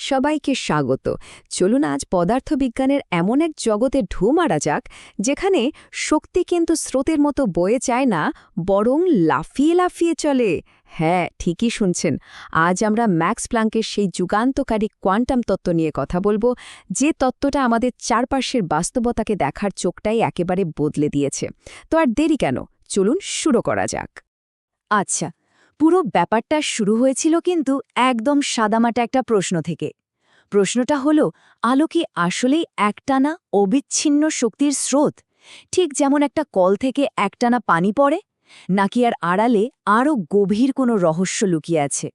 সবাইকে স্বাগত। চলুন আজ পদার্থবিজ্ঞানের এমন এক জগতে ঢু মারা যাক যেখানে শক্তি কিন্তু স্রোতের মতো বয়ে যায় না, বরং লাফিয়ে লাফিয়ে চলে। হ্যাঁ, ঠিকই শুনছেন। আজ আমরা ম্যাক্স প্ল্যাঙ্কের সেই যুগান্তকারী কোয়ান্টাম তত্ত্ব নিয়ে কথা বলবো, যে তত্ত্বটা আমাদের চারপাশের বাস্তবতাকে দেখার চোখটাই একেবারে বদলে দিয়েছে। তো আর দেরি কেন, চলুন শুরু করা যাক। আচ্ছা, পুরো ব্যাপারটা শুরু হয়েছিল কিন্তু একদম সাদামাটা একটা প্রশ্ন থেকে। প্রশ্নটা হলো, আলো কি আসলেই একটানা অবিচ্ছিন্ন শক্তির স্রোত, ঠিক যেমন একটা কল থেকে একটানা পানি পড়ে, নাকি আর আড়ালে আরও গভীর কোনো রহস্য লুকিয়ে আছে?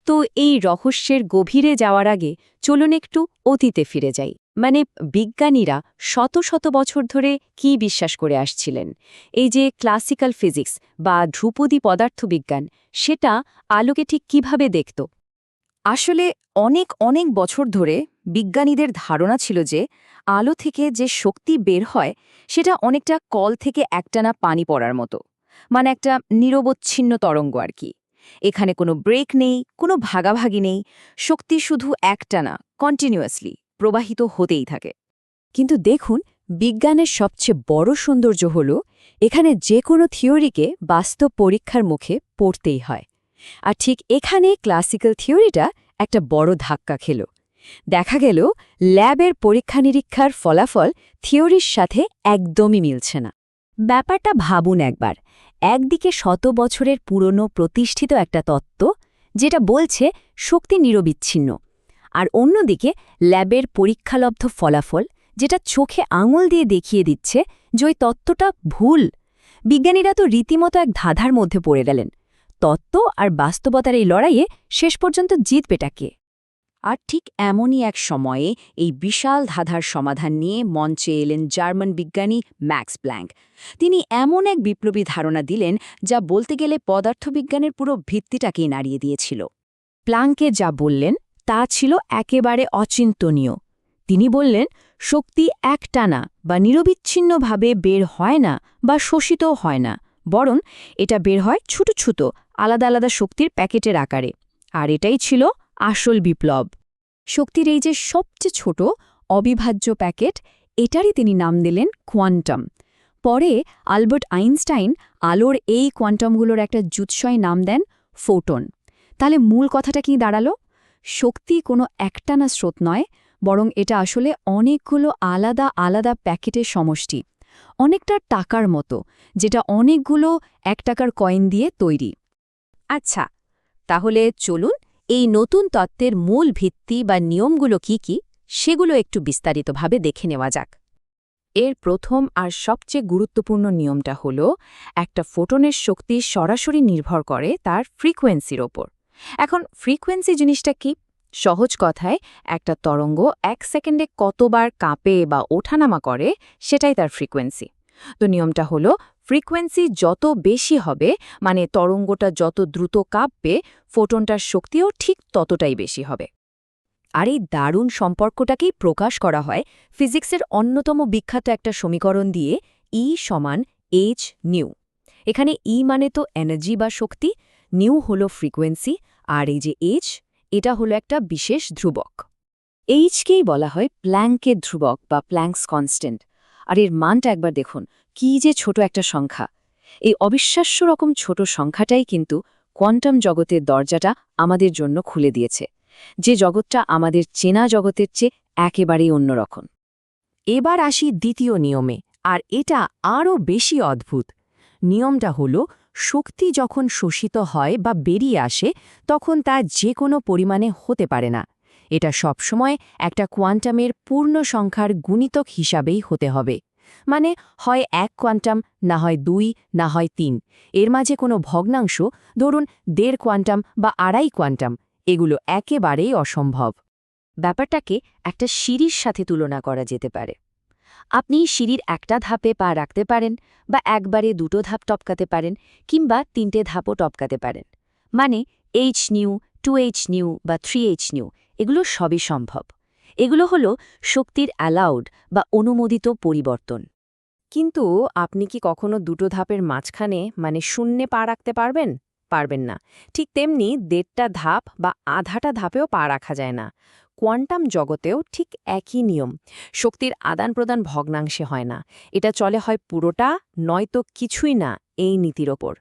তো এই রহস্যের গভীরে যাওয়ার আগে চলুন একটু অতীতে ফিরে যাই। মানে বিজ্ঞানীরা শত শত বছর ধরে কি বিশ্বাস করে আসছিলেন? এই যে ক্লাসিক্যাল ফিজিক্স বা ধ্রুপদী পদার্থবিজ্ঞান, সেটা আলোকে ঠিক কিভাবে দেখত? আসলে অনেক অনেক বছর ধরে বিজ্ঞানীদের ধারণা ছিল যে আলো থেকে যে শক্তি বের হয় সেটা অনেকটা কল থেকে একটানা পানি পড়ার মতো, মানে একটা নিরবচ্ছিন্ন তরঙ্গ আর কি। এখানে কোনো ব্রেক নেই, কোনো ভাগাভাগি নেই, শক্তি শুধু একটানা কন্টিনিউয়াসলি প্রবাহিত হতেই থাকে। কিন্তু দেখুন, বিজ্ঞানের সবচেয়ে বড় সৌন্দর্য হল এখানে যে কোনো থিওরিকে বাস্তব পরীক্ষার মুখে পড়তেই হয়। আর ঠিক এখানে ক্লাসিক্যাল থিওরিটা একটা বড় ধাক্কা খেল। দেখা গেল ল্যাবের পরীক্ষা নিরীক্ষার ফলাফল থিওরির সাথে একদমই মিলছে না। ব্যাপারটা ভাবুন একবার, একদিকে শত বছরের পুরনো প্রতিষ্ঠিত একটা তত্ত্ব যেটা বলছে শক্তি নিরবিচ্ছিন্ন, আর অন্যদিকে ল্যাবের পরীক্ষালব্ধ ফলাফল যেটা চোখে আঙুল দিয়ে দেখিয়ে দিচ্ছে যে ওই তত্ত্বটা ভুল। বিজ্ঞানীরা তো রীতিমতো এক ধাঁধার মধ্যে পড়ে গেলেন। তত্ত্ব আর বাস্তবতার এই লড়াইয়ে শেষ পর্যন্ত জিতবেটা কে? আর ঠিক এমনই এক সময়ে এই বিশাল ধাঁধার সমাধান নিয়ে মঞ্চে এলেন জার্মান বিজ্ঞানী ম্যাক্স প্ল্যাঙ্ক। তিনি এমন এক বিপ্লবী ধারণা দিলেন যা বলতে গেলে পদার্থবিজ্ঞানের পুরো ভিত্তিটাকেই নাড়িয়ে দিয়েছিল। প্ল্যাঙ্কে যা বললেন তা ছিল একেবারে অচিন্তনীয়। তিনি বললেন, শক্তি একটানা বা নিরবিচ্ছিন্নভাবে বের হয় না বা শোষিতও হয় না, বরং এটা বের হয় ছোট ছোট আলাদা আলাদা শক্তির প্যাকেটের আকারে। আর এটাই ছিল আসল বিপ্লব। শক্তির এই যে সবচেয়ে ছোট অবিভাজ্য প্যাকেট, এটারই তিনি নাম দিলেন কোয়ান্টাম। পরে আলবার্ট আইনস্টাইন আলোর এই কোয়ান্টামগুলোর একটা জুৎসই নাম দেন ফোটন। তাহলে মূল কথাটা কি দাঁড়ালো? শক্তি কোনো একটানা স্রোত নয়, বরং এটা আসলে অনেকগুলো আলাদা আলাদা প্যাকেটের সমষ্টি, অনেকটা টাকার মতো, যেটা অনেকগুলো ১ টাকার কয়েন দিয়ে তৈরি। আচ্ছা, তাহলে চলুন এই নতুন তত্ত্বের মূল ভিত্তি বা নিয়মগুলো কি সেগুলো একটু বিস্তারিতভাবে দেখে নেওয়া যাক। এর প্রথম আর সবচেয়ে গুরুত্বপূর্ণ নিয়মটা হল, একটা ফোটনের শক্তি সরাসরি নির্ভর করে তার ফ্রিকোয়েন্সির ওপর। এখন ফ্রিকোয়েন্সি জিনিসটা কি? সহজ কথায়, একটা তরঙ্গ ১ সেকেন্ডে কতবার কাঁপে বা ওঠানামা করে সেটাই তার ফ্রিকোয়েন্সি। তো নিয়মটা হলো, ফ্রিকোয়েন্সি যত বেশি হবে, মানে তরঙ্গটা যত দ্রুত কাঁপবে, ফোটনটার শক্তিও ঠিক ততটাই বেশি হবে। আর এই দারুণ সম্পর্কটাকেই প্রকাশ করা হয় ফিজিক্সের অন্যতম বিখ্যাত একটা সমীকরণ দিয়ে, E সমান h নিউ। এখানে E মানে তো এনার্জি বা শক্তি, নিউ হলো ফ্রিকোয়েন্সি, আর এই যে h, এটা হলো একটা বিশেষ ধ্রুবক। এইচকেই বলা হয় প্ল্যাঙ্কের ধ্রুবক বা প্ল্যাঙ্কস কনস্ট্যান্ট। আর এর মানটা একবার দেখুন, কি যে ছোট একটা সংখ্যা। এই অবিশ্বাস্য রকম ছোট সংখ্যাটাই কিন্তু কোয়ান্টাম জগতের দরজাটা আমাদের জন্য খুলে দিয়েছে, যে জগৎটা আমাদের চেনা জগতের চেয়ে একেবারেই অন্যরকম। এবার আসি দ্বিতীয় নিয়মে, আর এটা আরও বেশি অদ্ভুত। নিয়মটা হলো, শক্তি যখন শোষিত হয় বা বেরিয়ে আসে, তখন তা যে কোনো পরিমাণে হতে পারে না। এটা সবসময় একটা কোয়ান্টামের পূর্ণ সংখ্যার গুণিতক হিসাবেই হতে হবে। মানে হয় ১ কোয়ান্টাম, না হয় ২, না হয় ৩। এর মাঝে কোনো ভগ্নাংশ, ধরুন ১.৫ কোয়ান্টাম বা ২.৫ কোয়ান্টাম, এগুলো একেবারেই অসম্ভব। ব্যাপারটাকে একটা সিঁড়ির সাথে তুলনা করা যেতে পারে। আপনি সিঁড়ির একটা ধাপে পা রাখতে পারেন, বা একবারে ২টো ধাপ টপকাতে পারেন, কিংবা ৩টে ধাপও টপকাতে পারেন। মানে h নিউ, 2h নিউ বা 3h নিউ, এগুলো সবই সম্ভব। এগুলো হলো শক্তির অ্যালাউড বা অনুমোদিত পরিবর্তন। কিন্তু আপনি কি কখনো ২টো ধাপের মাঝখানে, মানে শূন্যে পা রাখতে পারবেন? পারবেন না। ঠিক তেমনি ১.৫টা ধাপ বা আধাটা ধাপেও পা রাখা যায় না। কোয়ান্টাম জগতেও ঠিক একই নিয়ম। শক্তির আদান প্রদান ভগ্নাংশে হয় না, এটা চলে হয় পুরোটা নয়তো কিছুই না এই নীতির ওপর।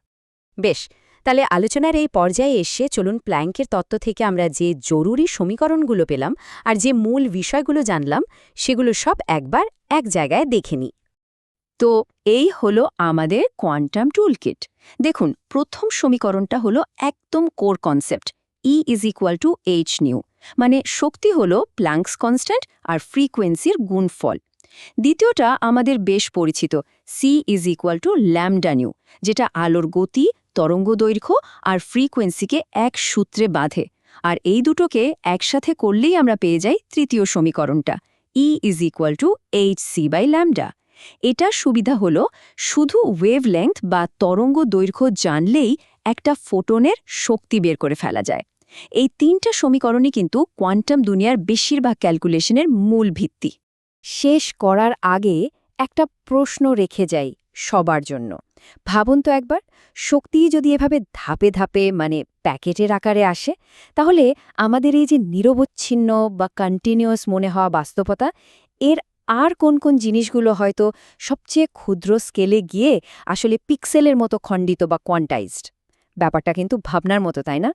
বেশ, তাহলে আলোচনার এই পর্যায়ে এসে চলুন প্ল্যাঙ্কের তত্ত্ব থেকে আমরা যে জরুরি সমীকরণগুলো পেলাম আর যে মূল বিষয়গুলো জানলাম সেগুলো সব একবার এক জায়গায় দেখে নিই। তো এই হলো আমাদের কোয়ান্টাম টুলকিট। দেখুন, প্রথম সমীকরণটা হলো একদম কোর কনসেপ্ট, E=hν, মানে শক্তি হলো প্ল্যাঙ্কস কনস্ট্যান্ট আর ফ্রিকোয়েন্সির গুণফল। দ্বিতীয়টা আমাদের বেশ পরিচিত, C=λν, যেটা আলোর গতি, তরঙ্গদৈর্ঘ্য আর ফ্রিকোয়েন্সিকে এক সূত্রে বাঁধে। আর এই দুটোকে একসাথে করলেই আমরা পেয়ে যাই তৃতীয় সমীকরণটা, E=hc/λ। এটার সুবিধা হলো শুধু ওয়েভলেংথ বা তরঙ্গ দৈর্ঘ্য জানলেই একটা ফোটনের শক্তি বের করে ফেলা যায়। এই তিনটা সমীকরণই কিন্তু কোয়ান্টাম দুনিয়ার বেশিরভাগ ক্যালকুলেশনের মূল ভিত্তি। শেষ করার আগে একটা প্রশ্ন রেখে যাই সবার জন্য। ভাবুন তো একবার, শক্তি যদি এভাবে ধাপে ধাপে মানে প্যাকেটের আকারে আসে, তাহলে আমাদের এই যে নিরবচ্ছিন্ন বা কন্টিনিউয়াস মনে হওয়া বাস্তবতা, এর আর কোন কোন জিনিসগুলো হয়তো সবচেয়ে ক্ষুদ্র স্কেলে গিয়ে আসলে পিক্সেলের মতো খণ্ডিত বা কোয়ান্টাইজড? ব্যাপারটা কিন্তু ভাবনার মতো, তাই না?